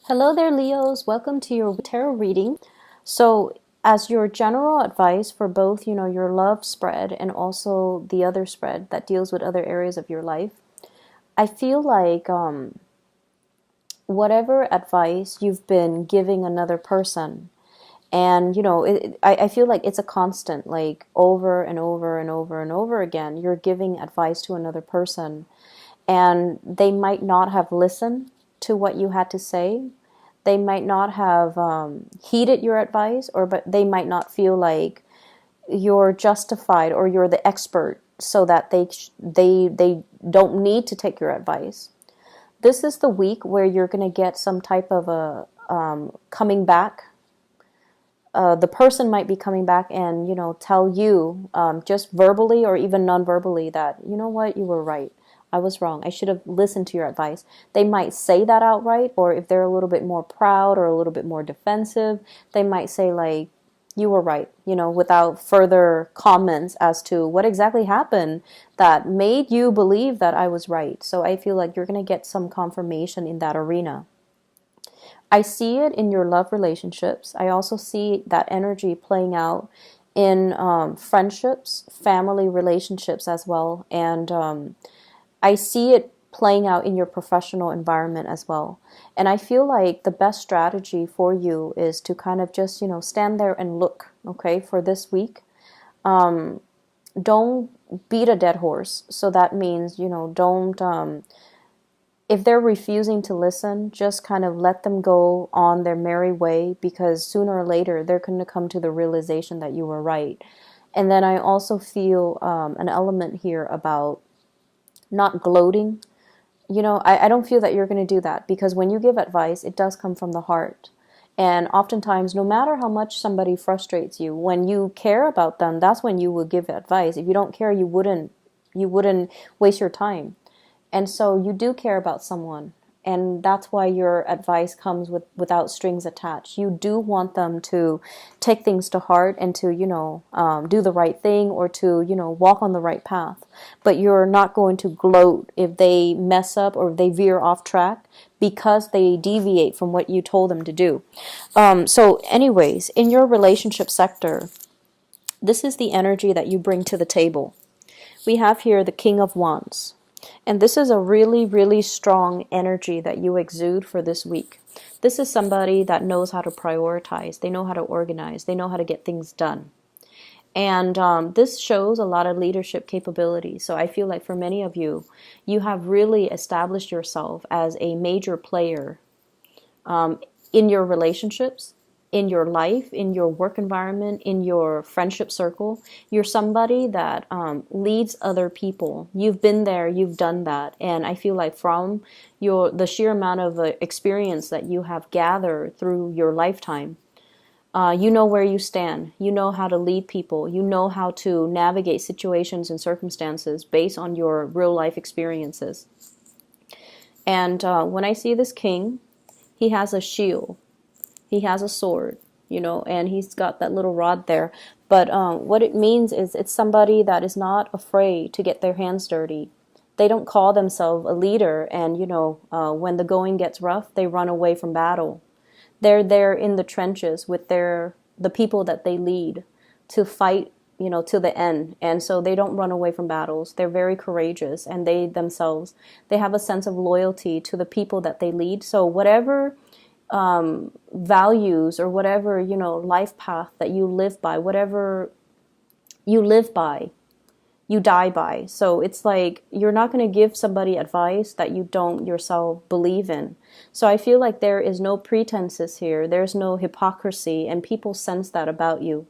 Hello there, Leos. Welcome to your tarot reading. So, as your general advice for both, your love spread and also the other spread that deals with other areas of your life, I feel like whatever advice you've been giving another person, and I feel like it's a constant, like over and over and over and over again, you're giving advice to another person, and they might not have listened to what you had to say. They might not have heeded your advice, but they might not feel like you're justified or you're the expert, so that they don't need to take your advice. This is the week where you're going to get some type of a coming back. The person might be coming back and tell you, just verbally or even non-verbally, that you know what, you were right. I was wrong. I should have listened to your advice. They might say that outright, or if they're a little bit more proud or a little bit more defensive, they might say like, you were right, without further comments as to what exactly happened that made you believe that I was right. So I feel like you're going to get some confirmation in that arena. I see it in your love relationships. I also see that energy playing out in friendships, family relationships as well. And I see it playing out in your professional environment as well. And I feel like the best strategy for you is to kind of just, stand there and look, okay, for this week. Don't beat a dead horse. So that means, don't, if they're refusing to listen, just kind of let them go on their merry way, because sooner or later they're going to come to the realization that you were right. And then I also feel an element here about not gloating. I don't feel that you're going to do that, because when you give advice, it does come from the heart. And oftentimes, no matter how much somebody frustrates you, when you care about them, that's when you will give advice. If you don't care, you wouldn't waste your time. And so you do care about someone, and that's why your advice comes without strings attached. You do want them to take things to heart and to, do the right thing, or to, walk on the right path. But you're not going to gloat if they mess up or if they veer off track, because they deviate from what you told them to do. So anyways, in your relationship sector, this is the energy that you bring to the table. We have here the King of Wands. And this is a really, really strong energy that you exude for this week. This is somebody that knows how to prioritize. They know how to organize. They know how to get things done. And this shows a lot of leadership capability. So I feel like for many of you, you have really established yourself as a major player in your relationships, in your life, in your work environment, in your friendship circle. You're somebody that leads other people. You've been there, you've done that. And I feel like from the sheer amount of experience that you have gathered through your lifetime, you know where you stand. You know how to lead people. You know how to navigate situations and circumstances based on your real life experiences. And when I see this king, he has a shield. He has a sword, and he's got that little rod there. But what it means is it's somebody that is not afraid to get their hands dirty. They don't call themselves a leader, and, when the going gets rough, they run away from battle. They're there in the trenches with the people that they lead to fight, to the end. And so they don't run away from battles. They're very courageous, and they have a sense of loyalty to the people that they lead. So whatever values or whatever, life path that you live by, whatever you live by, you die by. So it's like you're not going to give somebody advice that you don't yourself believe in. So I feel like there is no pretenses here. There's no hypocrisy, and people sense that about you.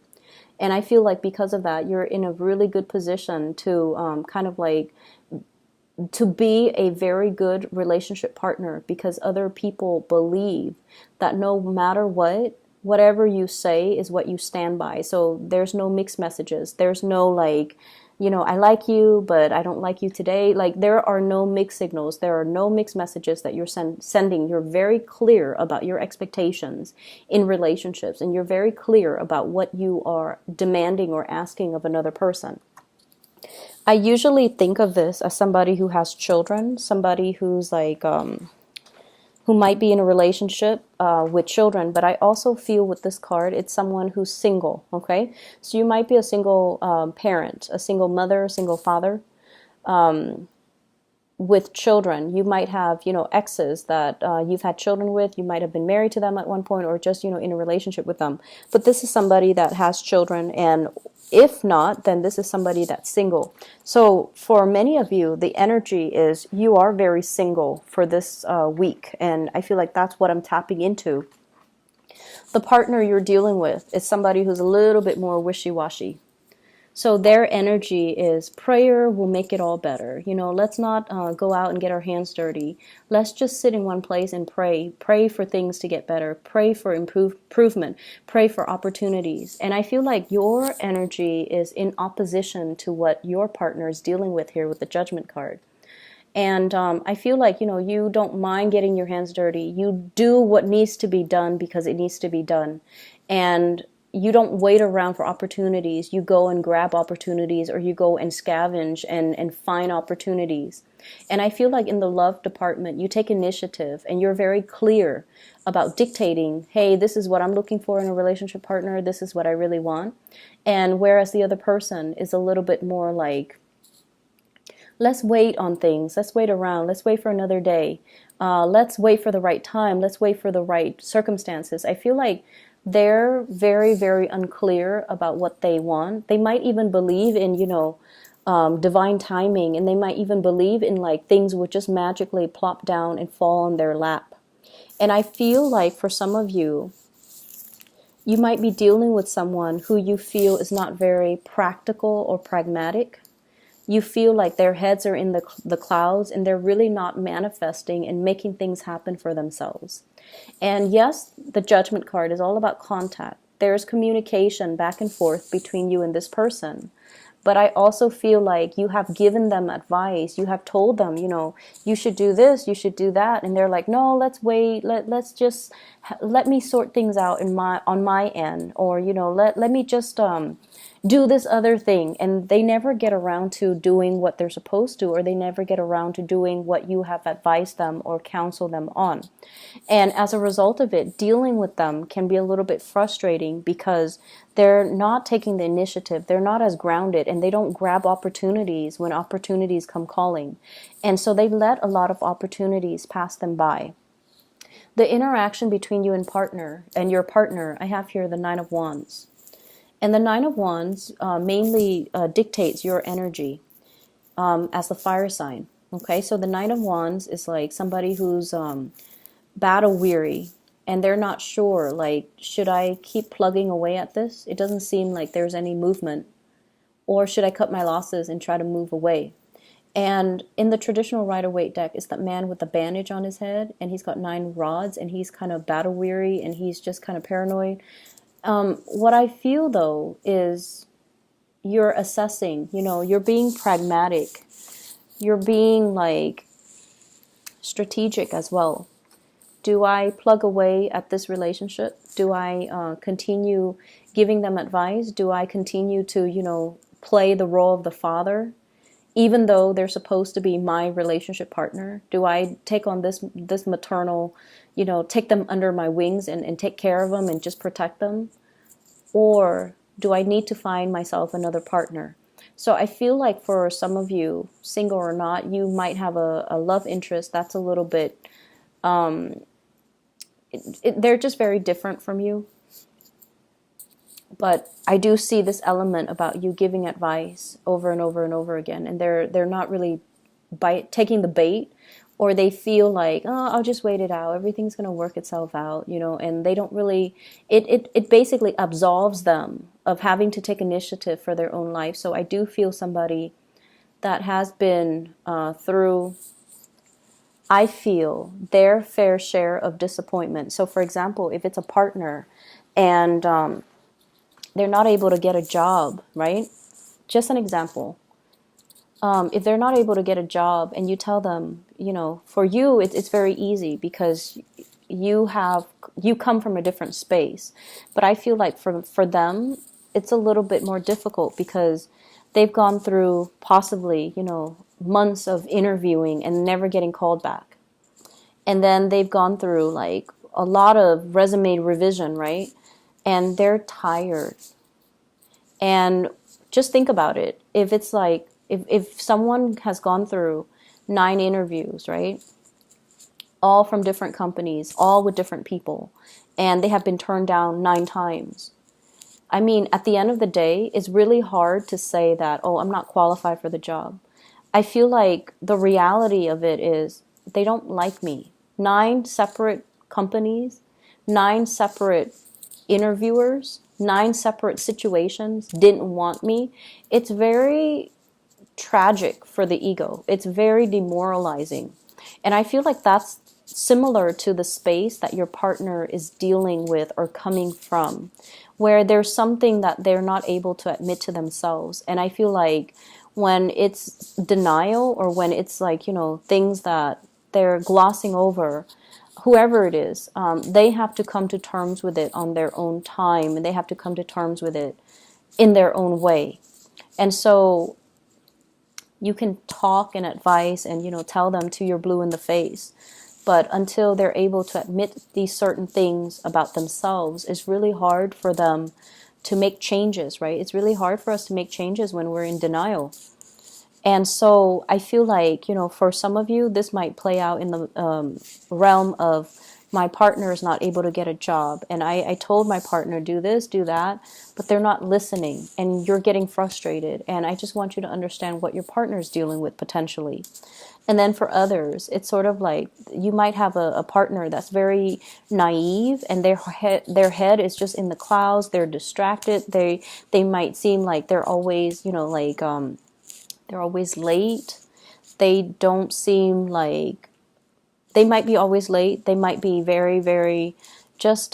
And I feel like because of that, you're in a really good position to kind of like to be a very good relationship partner, because other people believe that no matter whatever you say is what you stand by. So there's no mixed messages. There's no like, I like you, but I don't like you today. Like, there are no mixed signals. There are no mixed messages that you're sending. You're very clear about your expectations in relationships, and you're very clear about what you are demanding or asking of another person. I usually think of this as somebody who has children, somebody who's like who might be in a relationship with children, but I also feel with this card, it's someone who's single, okay? So you might be a single parent, a single mother, a single father, with children. You might have, exes that you've had children with. You might have been married to them at one point, or just, in a relationship with them. But this is somebody that has children, and if not, then this is somebody that's single. So for many of you, the energy is you are very single for this week, and I feel like that's what I'm tapping into. The partner you're dealing with is somebody who's a little bit more wishy-washy. So their energy is prayer will make it all better. Let's not go out and get our hands dirty. Let's just sit in one place and pray. Pray for things to get better. Pray for improvement. Pray for opportunities. And I feel like your energy is in opposition to what your partner is dealing with here with the Judgment card. And I feel like, you don't mind getting your hands dirty. You do what needs to be done because it needs to be done. And you don't wait around for opportunities. You go and grab opportunities, or you go and scavenge and find opportunities. And I feel like in the love department, you take initiative and you're very clear about dictating, hey, this is what I'm looking for in a relationship partner. This is what I really want. And whereas the other person is a little bit more like, let's wait on things. Let's wait around. Let's wait for another day. Let's wait for the right time. Let's wait for the right circumstances. I feel like they're very, very unclear about what they want. They might even believe in, divine timing, and they might even believe in like things would just magically plop down and fall on their lap. And I feel like for some of you, you might be dealing with someone who you feel is not very practical or pragmatic. You feel like their heads are in the clouds, and they're really not manifesting and making things happen for themselves. And yes, the Judgment card is all about contact. There's communication back and forth between you and this person. But I also feel like you have given them advice. You have told them, you should do this, you should do that. And they're like, no, let's wait. Let me sort things out on my end. Or, let me just do this other thing. And they never get around to doing what they're supposed to, or they never get around to doing what you have advised them or counseled them on. And as a result of it, dealing with them can be a little bit frustrating because they're not taking the initiative. They're not as grounded, and they don't grab opportunities when opportunities come calling. And so they let a lot of opportunities pass them by. The interaction between you and your partner, I have here the Nine of Wands. And the Nine of Wands mainly dictates your energy as the fire sign. Okay, so the Nine of Wands is like somebody who's battle weary, and they're not sure, like, should I keep plugging away at this? It doesn't seem like there's any movement. Or should I cut my losses and try to move away? And in the traditional Rider-Waite deck is that man with the bandage on his head, and he's got 9 rods, and he's kind of battle weary, and he's just kind of paranoid. What I feel, though, is you're assessing, you're being pragmatic. You're being, like, strategic as well. Do I plug away at this relationship? Do I continue giving them advice? Do I continue to, play the role of the father, even though they're supposed to be my relationship partner? Do I take on this maternal, take them under my wings and take care of them and just protect them? Or do I need to find myself another partner? So I feel like for some of you, single or not, you might have a love interest that's a little bit, they're just very different from you. But I do see this element about you giving advice over and over and over again, and they're not really taking the bait, or they feel like, oh, I'll just wait it out. Everything's going to work itself out, and they don't really, it basically absolves them of having to take initiative for their own life. So I do feel somebody that has been through, I feel, their fair share of disappointment. So for example, if it's a partner and they're not able to get a job, right? Just an example. If they're not able to get a job and you tell them, for you, it's very easy because you come from a different space. But I feel like for them, it's a little bit more difficult because they've gone through possibly, months of interviewing and never getting called back. and then they've gone through like a lot of resume revision, right? And they're tired. And just think about it. If it's like, if someone has gone through 9 interviews, right? All from different companies, all with different people, and they have been turned down 9 times. I mean, at the end of the day, it's really hard to say that, oh, I'm not qualified for the job. I feel like the reality of it is they don't like me. 9 separate companies, 9 separate interviewers, 9 separate situations didn't want me. It's very tragic for the ego. It's very demoralizing. And I feel like that's similar to the space that your partner is dealing with or coming from, where there's something that they're not able to admit to themselves. And I feel like when it's denial, or when it's like, things that they're glossing over, whoever it is, they have to come to terms with it on their own time, and they have to come to terms with it in their own way. And so you can talk and advise and, tell them to your blue in the face. But until they're able to admit these certain things about themselves, it's really hard for them to make changes, right? It's really hard for us to make changes when we're in denial. And so I feel like, for some of you, this might play out in the realm of, my partner is not able to get a job. And I told my partner, do this, do that, but they're not listening, and you're getting frustrated. And I just want you to understand what your partner is dealing with potentially. And then for others, it's sort of like you might have a partner that's very naive, and their head is just in the clouds. They're distracted. They might seem like they're always, they're always late. They don't seem like, they might be always late. They might be very, very just,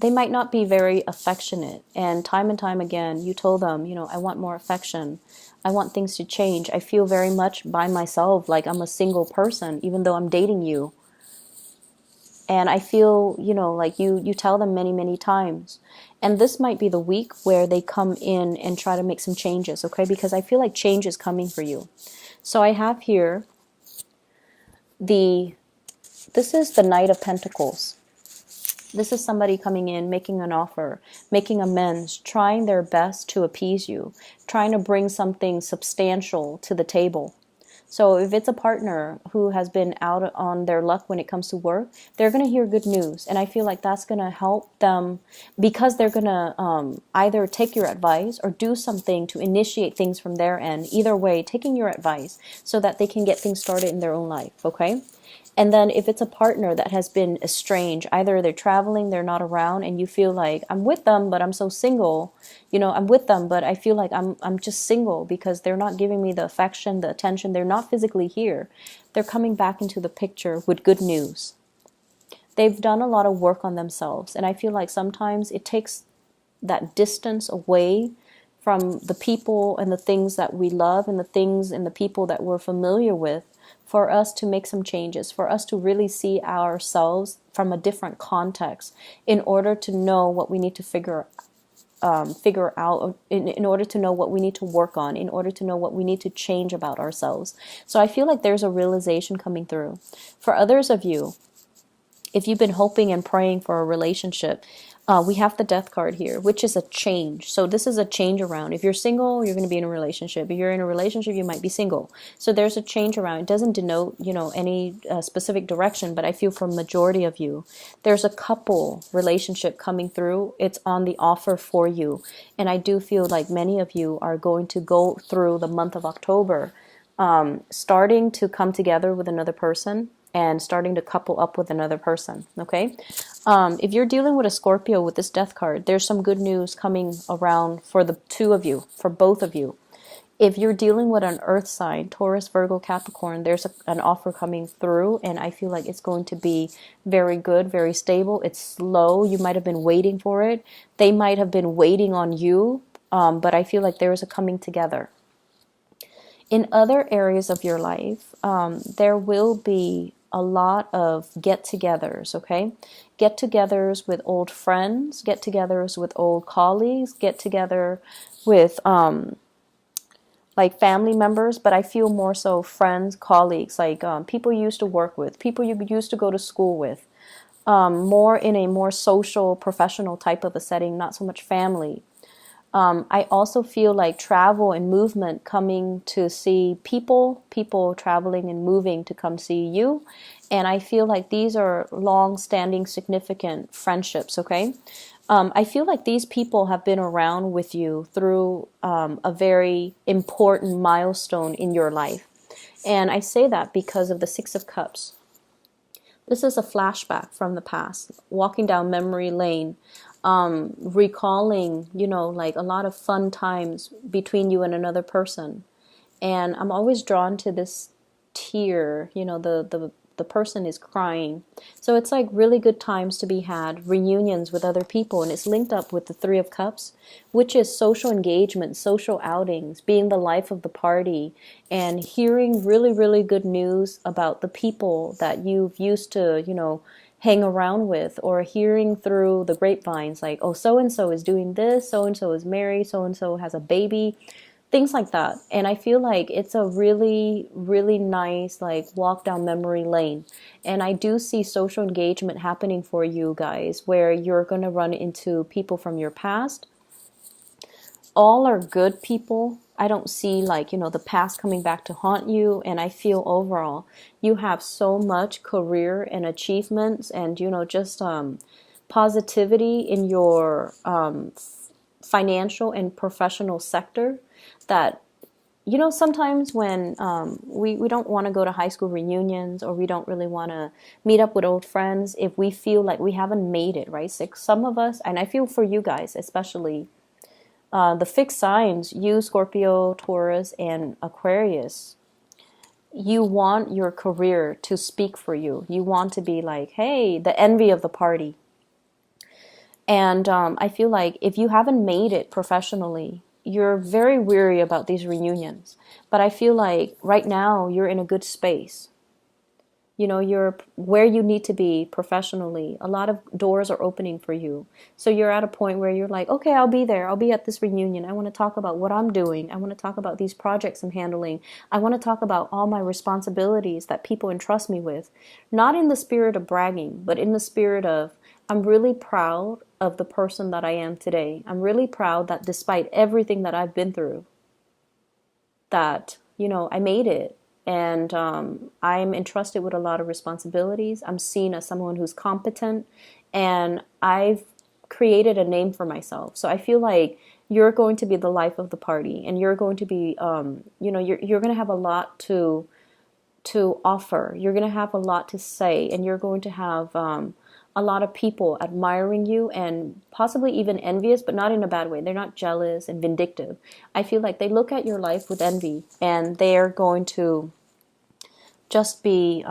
they might not be very affectionate. And time again, you told them, I want more affection. I want things to change. I feel very much by myself, like I'm a single person, even though I'm dating you. And I feel, like you tell them many, many times. And this might be the week where they come in and try to make some changes, okay? Because I feel like change is coming for you. So I have here this is the Knight of Pentacles. This is somebody coming in, making an offer, making amends, trying their best to appease you, trying to bring something substantial to the table. So if it's a partner who has been out on their luck when it comes to work, they're going to hear good news. And I feel like that's going to help them, because they're going to either take your advice or do something to initiate things from their end. Either way, taking your advice so that they can get things started in their own life, okay? And then if it's a partner that has been estranged, either they're traveling, they're not around, and you feel like, I'm with them, but I'm so single. I'm with them, but I feel like I'm just single because they're not giving me the affection, the attention. They're not physically here. They're coming back into the picture with good news. They've done a lot of work on themselves. And I feel like sometimes it takes that distance away from the people and the things that we love and the things and the people that we're familiar with, for us to make some changes, for us to really see ourselves from a different context, in order to know what we need to figure out, in order to know what we need to work on, in order to know what we need to change about ourselves. So I feel like there's a realization coming through. For others of you, if you've been hoping and praying for a relationship, we have the Death card here, which is a change. So this is a change around. If you're single, you're going to be in a relationship. If you're in a relationship, you might be single. So there's a change around. It doesn't denote, any specific direction, but I feel for majority of you, there's a couple relationship coming through. It's on the offer for you. And I do feel like many of you are going to go through the month of October, starting to come together with another person and starting to couple up with another person, okay? If you're dealing with a Scorpio with this Death card, there's some good news coming around for the two of you, for both of you. If you're dealing with an earth sign, Taurus, Virgo, Capricorn, there's an offer coming through, and I feel like it's going to be very good, very stable. It's slow. You might have been waiting for it. They might have been waiting on you, but I feel like there is a coming together. In other areas of your life, there will be a lot of get-togethers, okay? Get-togethers with old friends, get-togethers with old colleagues, get-together with like family members, but I feel more so friends, colleagues, like people you used to work with, people you used to go to school with, more in a more social, professional type of a setting, not so much family. I also feel like travel and movement coming to see people, people traveling and moving to come see you. And I feel like these are long standing, significant friendships, okay? I feel like these people have been around with you through a very important milestone in your life. And I say that because of the Six of Cups. This is a flashback from the past, walking down memory lane, recalling, like a lot of fun times between you and another person. And I'm always drawn to this tear, the person is crying. So it's like really good times to be had, reunions with other people, and it's linked up with the Three of Cups, which is social engagement, social outings, being the life of the party, and hearing really, really good news about the people that you've used to, hang around with, or hearing through the grapevines like, oh, so and so is doing this, so and so is married, so and so has a baby, things like that. And I feel like it's a really, really nice like walk down memory lane. And I do see social engagement happening for you guys where you're going to run into people from your past. All are good people. I don't see like, the past coming back to haunt you. And I feel overall you have so much career and achievements and, just positivity in your financial and professional sector that, sometimes when we don't want to go to high school reunions, or we don't really want to meet up with old friends if we feel like we haven't made it, right? So some of us, and I feel for you guys especially, the fixed signs, you, Scorpio, Taurus, and Aquarius, you want your career to speak for you. You want to be like, hey, the envy of the party. And I feel like if you haven't made it professionally, you're very weary about these reunions. But I feel like right now you're in a good space. You're where you need to be professionally. A lot of doors are opening for you. So you're at a point where you're like, okay, I'll be there. I'll be at this reunion. I want to talk about what I'm doing. I want to talk about these projects I'm handling. I want to talk about all my responsibilities that people entrust me with. Not in the spirit of bragging, but in the spirit of, I'm really proud of the person that I am today. I'm really proud that despite everything that I've been through, that, I made it. And I'm entrusted with a lot of responsibilities. I'm seen as someone who's competent, and I've created a name for myself. So I feel like you're going to be the life of the party, and you're going to be, you're going to have a lot to offer. You're going to have a lot to say, and you're going to have a lot of people admiring you and possibly even envious, but not in a bad way. They're not jealous and vindictive. I feel like they look at your life with envy, and they're going to just be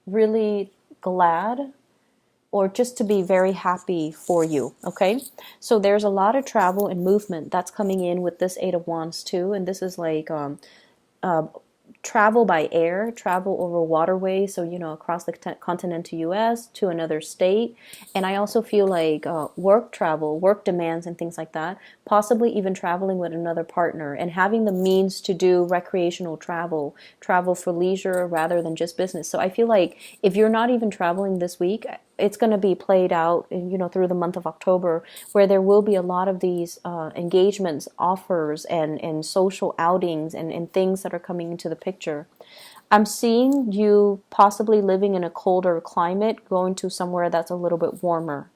really glad, or just to be very happy for you, okay? So there's a lot of travel and movement that's coming in with this Eight of Wands too, and this is like travel by air, travel over waterways, so across the continental US to another state. And I also feel like work travel, work demands and things like that, possibly even traveling with another partner and having the means to do recreational travel for leisure rather than just business. So I feel like if you're not even traveling this week, it's going to be played out, through the month of October, where there will be a lot of these engagements, offers, and social outings and things that are coming into the picture. I'm seeing you possibly living in a colder climate, going to somewhere that's a little bit warmer.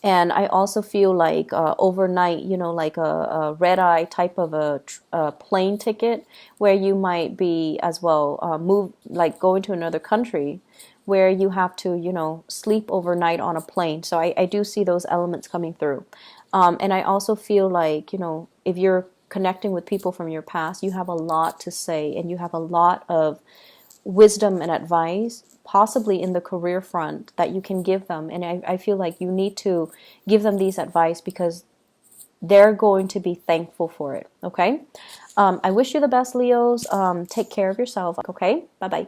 And I also feel like overnight, like a red-eye type of a plane ticket, where you might be as well move, like going to another country, where you have to, sleep overnight on a plane. So I do see those elements coming through. And I also feel like, if you're connecting with people from your past, you have a lot to say, and you have a lot of wisdom and advice, possibly in the career front, that you can give them. And I feel like you need to give them these advice because they're going to be thankful for it. Okay. I wish you the best, Leos. Take care of yourself. Okay. Bye-bye.